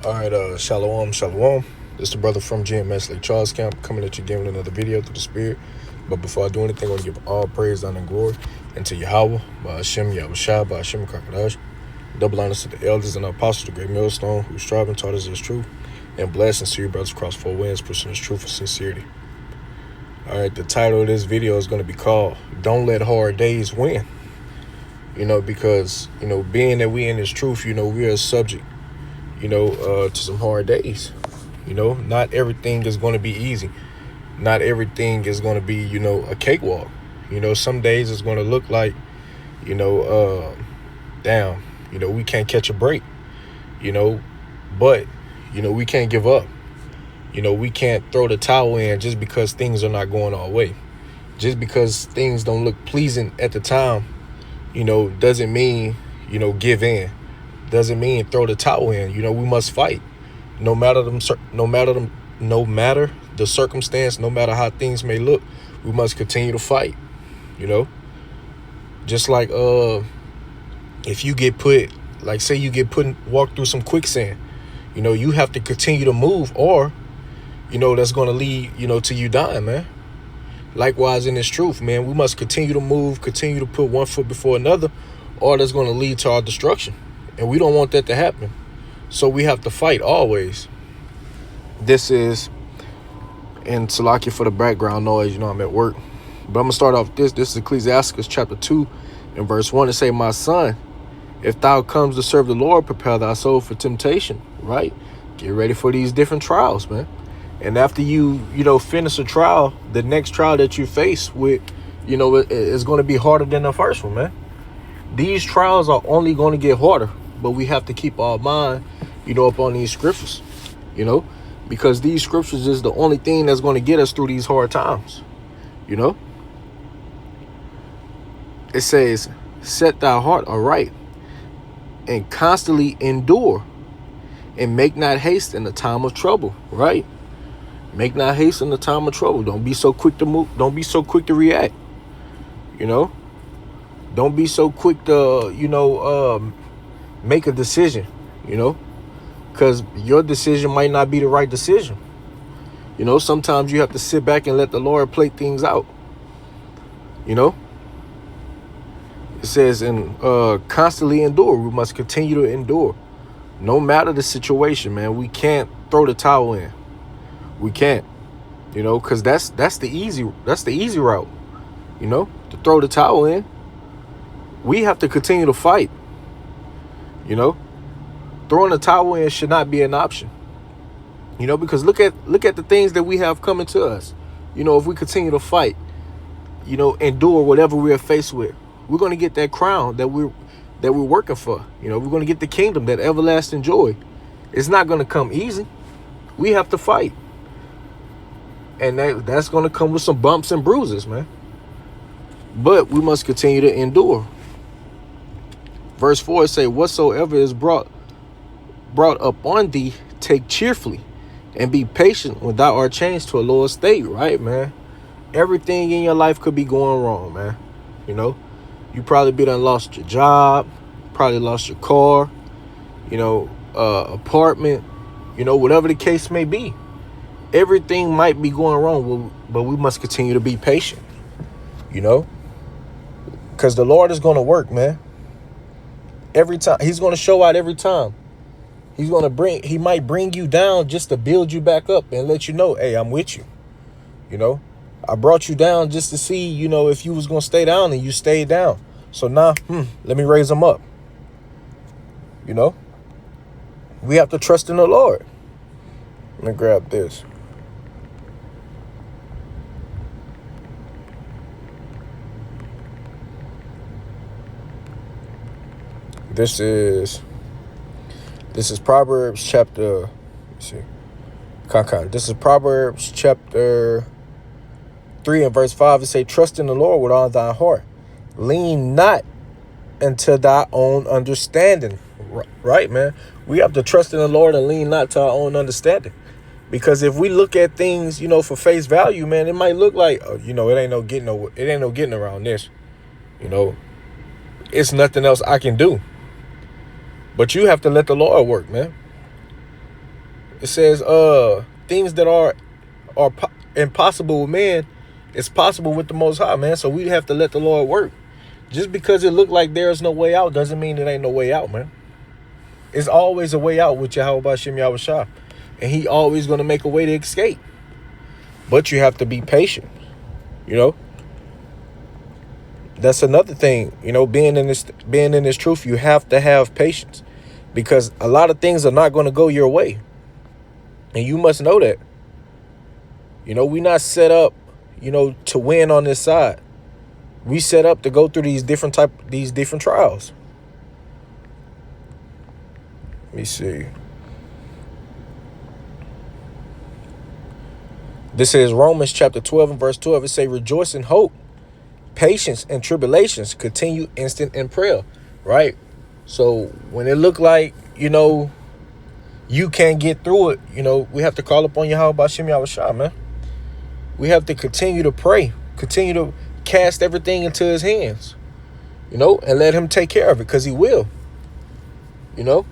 All right, shalom, shalom. This is the brother from GMS Lake Charles Camp coming at you giving another video through the Spirit. But before I do anything, I want to give all praise, honor, and glory into Yahweh, by Hashem, Yahushua, by Hashem, Kakadash. Double honors to the elders and the apostles, the great millstone, who strive and taught us his truth. And blessings to you, brothers across four winds, pushing his truth with sincerity. All right, the title of this video is going to be called Don't Let Hard Days Win. Because, being that we in this truth, we are subject to some hard days. Not everything is going to be easy. Not everything is going to be, a cakewalk. Some days it's going to look like, we can't catch a break, but, we can't give up. We can't throw the towel in just because things are not going our way. Just because things don't look pleasing at the time, doesn't mean, give in. Doesn't mean throw the towel in. We must fight. No matter the circumstance, no matter how things may look, we must continue to fight. Just like if you get walked through some quicksand, you have to continue to move, or that's going to lead to you dying, man. Likewise in this truth, man, we must continue to move, continue to put one foot before another, or that's going to lead to our destruction. And we don't want that to happen. So we have to fight always. This is, and Salakia for the background noise, I'm at work. But I'm going to start off this. This is Ecclesiastes chapter 2 and verse 1. It say, "My son, if thou comes to serve the Lord, prepare thy soul for temptation." Right? Get ready for these different trials, man. And after you finish a trial, the next trial that you face with, is going to be harder than the first one, man. These trials are only going to get harder. But we have to keep our mind, up on these scriptures, because these scriptures is the only thing that's going to get us through these hard times. It says, "Set thy heart aright and constantly endure, and make not haste in the time of trouble." Right? Make not haste in the time of trouble. Don't be so quick to move. Don't be so quick to react. Don't be so quick to, make a decision, because your decision might not be the right decision. Sometimes you have to sit back and let the Lord play things out. It says, and constantly endure. We must continue to endure, no matter the situation, man. We can't throw the towel in. We can't, because that's the easy route, to throw the towel in. We have to continue to fight. Throwing the towel in should not be an option. Because look at the things that we have coming to us. If we continue to fight, endure whatever we are faced with, we're going to get that crown that we're working for. We're going to get the kingdom, that everlasting joy. It's not going to come easy. We have to fight. And that's going to come with some bumps and bruises, man. But we must continue to endure. Verse 4 say, "Whatsoever is brought upon thee, take cheerfully, and be patient when thou art changed to a lower state." Right, man? Everything in your life could be going wrong, man. You probably done lost your job, probably lost your car, apartment, whatever the case may be. Everything might be going wrong, but we must continue to be patient, because the Lord is going to work, man. Every time he's going to show out every time. He might bring you down just to build you back up and let you know, hey, I'm with you. I brought you down just to see, if you was going to stay down, and you stayed down. So now, let me raise them up. We have to trust in the Lord. Let me grab this. This is Proverbs chapter, let's see. This is Proverbs chapter 3 and verse 5. It say, "Trust in the Lord with all thy heart. Lean not into thy own understanding." Right, man? We have to trust in the Lord and lean not to our own understanding. Because if we look at things, for face value, man, it might look like, it ain't no getting around this. It's nothing else I can do. But you have to let the Lord work, man. It says, things that are impossible with man, it's possible with the Most High, man. So we have to let the Lord work. Just because it looked like there's no way out doesn't mean it ain't no way out, man. It's always a way out with Yahweh Bashem Yahushua. And he always going to make a way to escape. But you have to be patient, you know. That's another thing, you know, being in this truth, you have to have patience. Because a lot of things are not going to go your way. And you must know that. You know, we're not set up, you know, to win on this side. We set up to go through these different trials. Let me see. This is Romans chapter 12 and verse 12. It say, rejoice in hope, patience and tribulations, continue instant in prayer. Right? So when it look like, you know, you can't get through it, you know, we have to call upon Yahweh Bashem Yahushua, man. We have to continue to pray, continue to cast everything into his hands, you know, and let him take care of it, because he will. You know,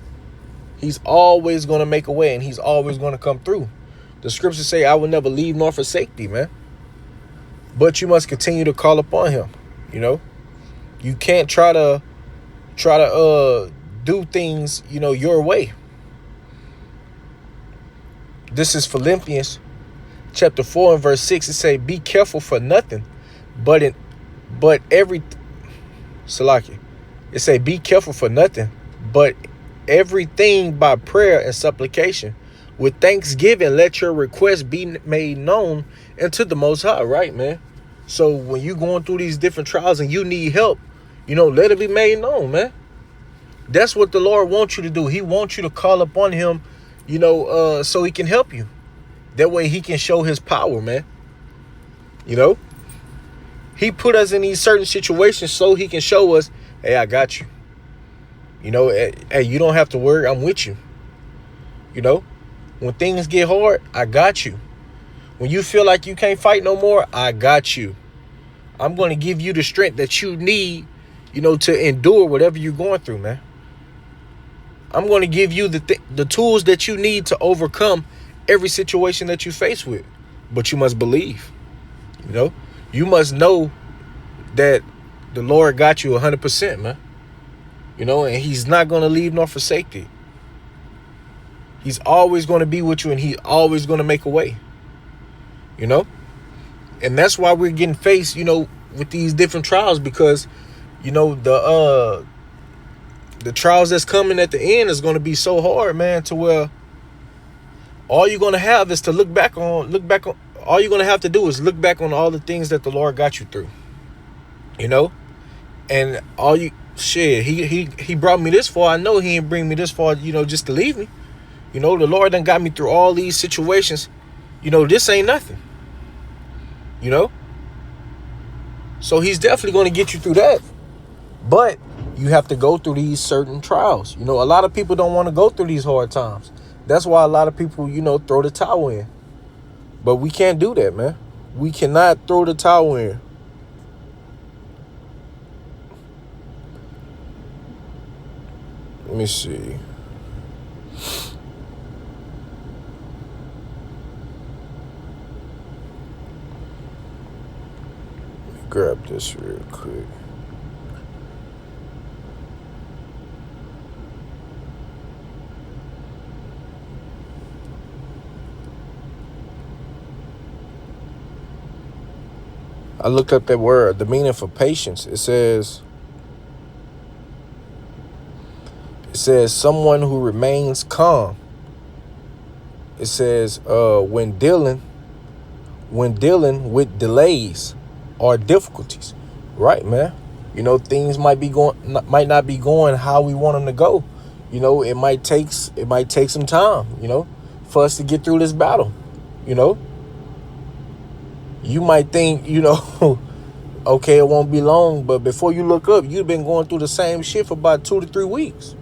he's always going to make a way, and he's always going to come through. The scriptures say, I will never leave nor forsake thee, man. But you must continue to call upon him. You know, you can't try to do things, you know, your way. This is Philippians chapter 4 and verse 6. It say, be careful for nothing, but Salaki. It say, be careful for nothing, but everything by prayer and supplication. With thanksgiving, let your requests be made known unto the Most High, right, man? So when you're going through these different trials and you need help, you know, let it be made known, man. That's what the Lord wants you to do. He wants you to call upon him, you know, so he can help you. That way he can show his power, man. You know, he put us in these certain situations so he can show us, hey, I got you. You know, hey, you don't have to worry. I'm with you. You know, when things get hard, I got you. When you feel like you can't fight no more, I got you. I'm going to give you the strength that you need, you know, to endure whatever you're going through, man. I'm going to give you the tools that you need to overcome every situation that you face with. But you must believe, you know, you must know that the Lord got you 100%, man. You know, and he's not going to leave nor forsake you. He's always going to be with you, and he's always going to make a way, you know. And that's why we're getting faced, you know, with these different trials, because, you know, the trials that's coming at the end is going to be so hard, man, to where all you're going to have is to look back on, all you're going to have to do is look back on all the things that the Lord got you through, you know. And he brought me this far. I know he didn't bring me this far, you know, just to leave me. You know, the Lord done got me through all these situations. You know, this ain't nothing, you know. So he's definitely going to get you through that. But you have to go through these certain trials. You know, a lot of people don't want to go through these hard times. That's why a lot of people, you know, throw the towel in. But we can't do that, man. We cannot throw the towel in. Let me see. Let me grab this real quick. I looked up that word, the meaning for patience. It says someone who remains calm. It says when dealing with delays or difficulties. Right, man. You know, things might not be going how we want them to go. You know, it might take some time, you know, for us to get through this battle, you know. You might think, you know, okay, it won't be long, but before you look up, you've been going through the same shit for about 2 to 3 weeks.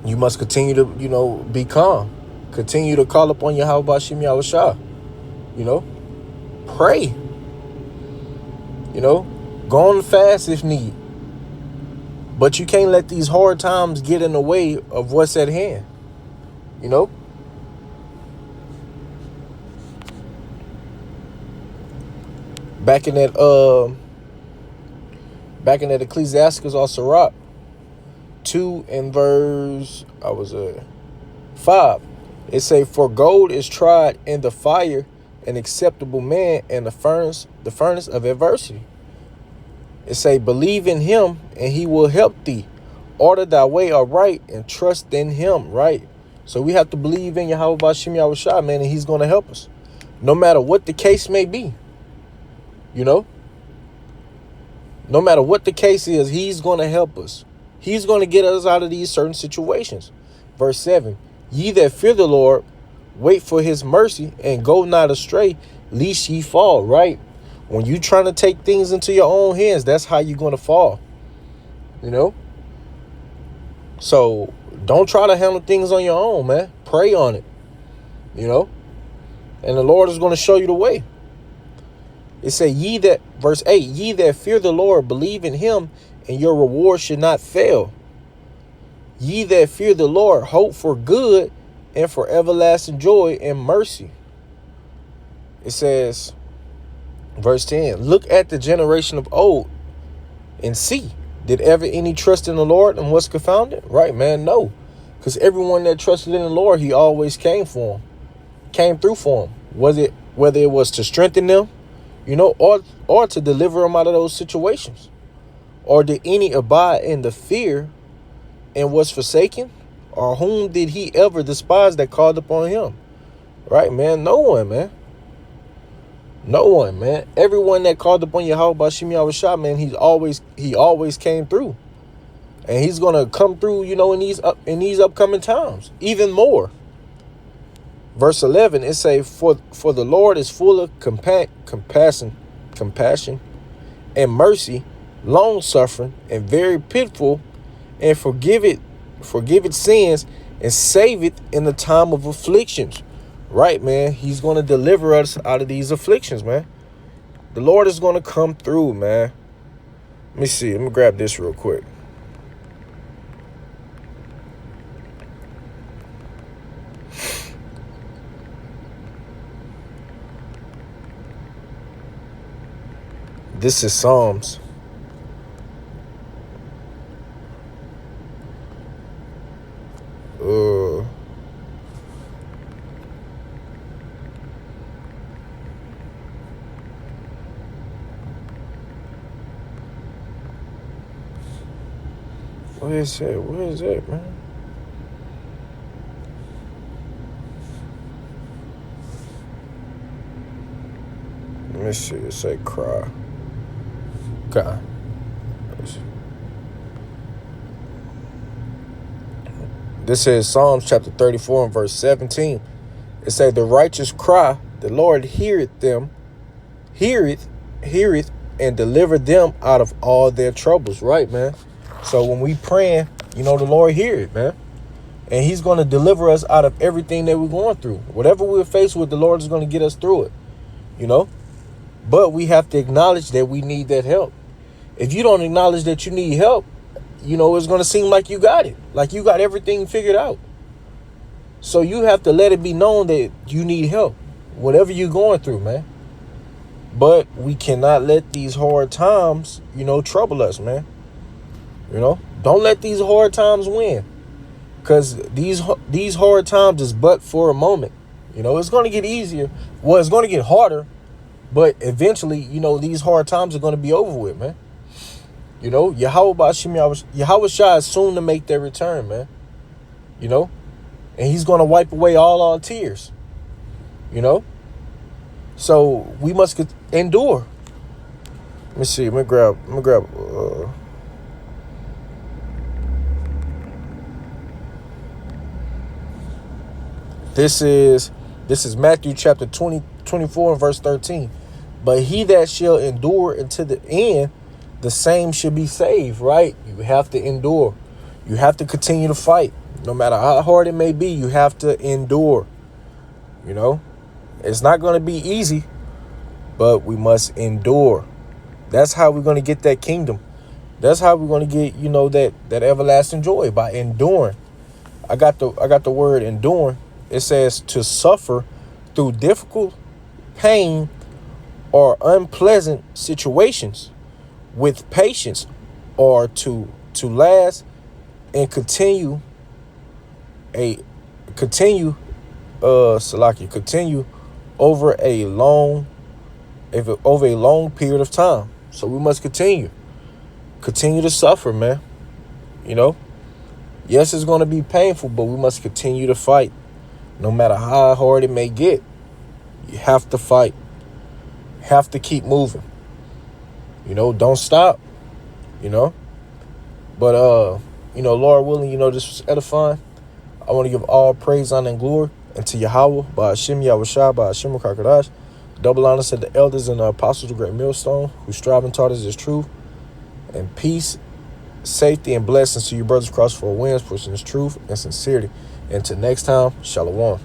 You must continue to, you know, be calm. Continue to call upon Yahweh Bashem Yahushua. You know, pray. You know, go on the fast if need. But you can't let these hard times get in the way of what's at hand. You know, Back in that Ecclesiasticus or Sirach 2 and verse 5. It say, for gold is tried in the fire, an acceptable man in the furnace of adversity. It say, believe in him and he will help thee. Order thy way aright and trust in him, right? So we have to believe in Yahweh Bashim Yahushua, man, and he's going to help us. No matter what the case may be. You know? No matter what the case is, he's going to help us. He's going to get us out of these certain situations. Verse 7, ye that fear the Lord, wait for his mercy and go not astray, lest ye fall, right? When you trying to take things into your own hands, that's how you're going to fall. You know? So don't try to handle things on your own, man. Pray on it. You know? And the Lord is going to show you the way. It say, verse 8, ye that fear the Lord, believe in him, and your reward should not fail. Ye that fear the Lord, hope for good and for everlasting joy and mercy. It says, verse 10, look at the generation of old and see, did ever any trust in the Lord and was confounded? Right, man, no. Because everyone that trusted in the Lord, he always came through for them. Whether it was to strengthen them, you know, or to deliver them out of those situations. Or did any abide in the fear and was forsaken? Or whom did he ever despise that called upon him? Right, man? No one, man. No one, man. Everyone that called upon Yahweh Bashim Yahushua, man, he always came through. And he's gonna come through, you know, in these upcoming times, even more. Verse 11, it say, for the Lord is full of compassion, and mercy, long suffering, and very pitiful, and forgiveth sins, and saveth in the time of afflictions. Right, man. He's going to deliver us out of these afflictions, man. The Lord is going to come through, man. Let me see. Let me grab this real quick. This is Psalms. Where is it? Where is it, man? Let me see. It say cry. Okay. This is Psalms chapter 34 and verse 17. It say, the righteous cry, the Lord heareth, and deliver them out of all their troubles. Right, man? So when we praying, you know, the Lord hear it, man. And he's going to deliver us out of everything that we're going through. Whatever we're faced with, the Lord is going to get us through it, you know. But we have to acknowledge that we need that help. If you don't acknowledge that you need help, you know, it's going to seem like you got it. Like you got everything figured out. So you have to let it be known that you need help. Whatever you're going through, man. But we cannot let these hard times, you know, trouble us, man. You know, don't let these hard times win. Because these hard times is but for a moment. You know, it's going to get easier. Well, it's going to get harder. But eventually, you know, these hard times are going to be over with, man. You know, Yahweh Shai is soon to make their return, man. You know, and he's going to wipe away all our tears. You know, so we must endure. Let me see. Let me grab. This is Matthew chapter 24 and verse 13. But he that shall endure unto the end, the same shall be saved, right? You have to endure. You have to continue to fight. No matter how hard it may be, you have to endure. You know, it's not going to be easy, but we must endure. That's how we're going to get that kingdom. That's how we're going to get, you know, that everlasting joy, by enduring. I got the word enduring. It says to suffer through difficult pain or unpleasant situations with patience, or to last and continue over a long period of time. So we must continue to suffer, man. You know, yes, it's going to be painful, but we must continue to fight, no matter how hard it may get. You have to fight, have to keep moving. You know, don't stop. You know, but Lord willing, this was edifying. I want to give all praise, honor, and glory unto Yahweh, by Hashem Yahushua, by Hashem Kakadash. Double honor to the elders and the apostles of Great Millstone, who strive and taught us this truth. And peace, safety, and blessings to you brothers across 4 winds, pushing this truth and sincerity. Until next time, Shalom.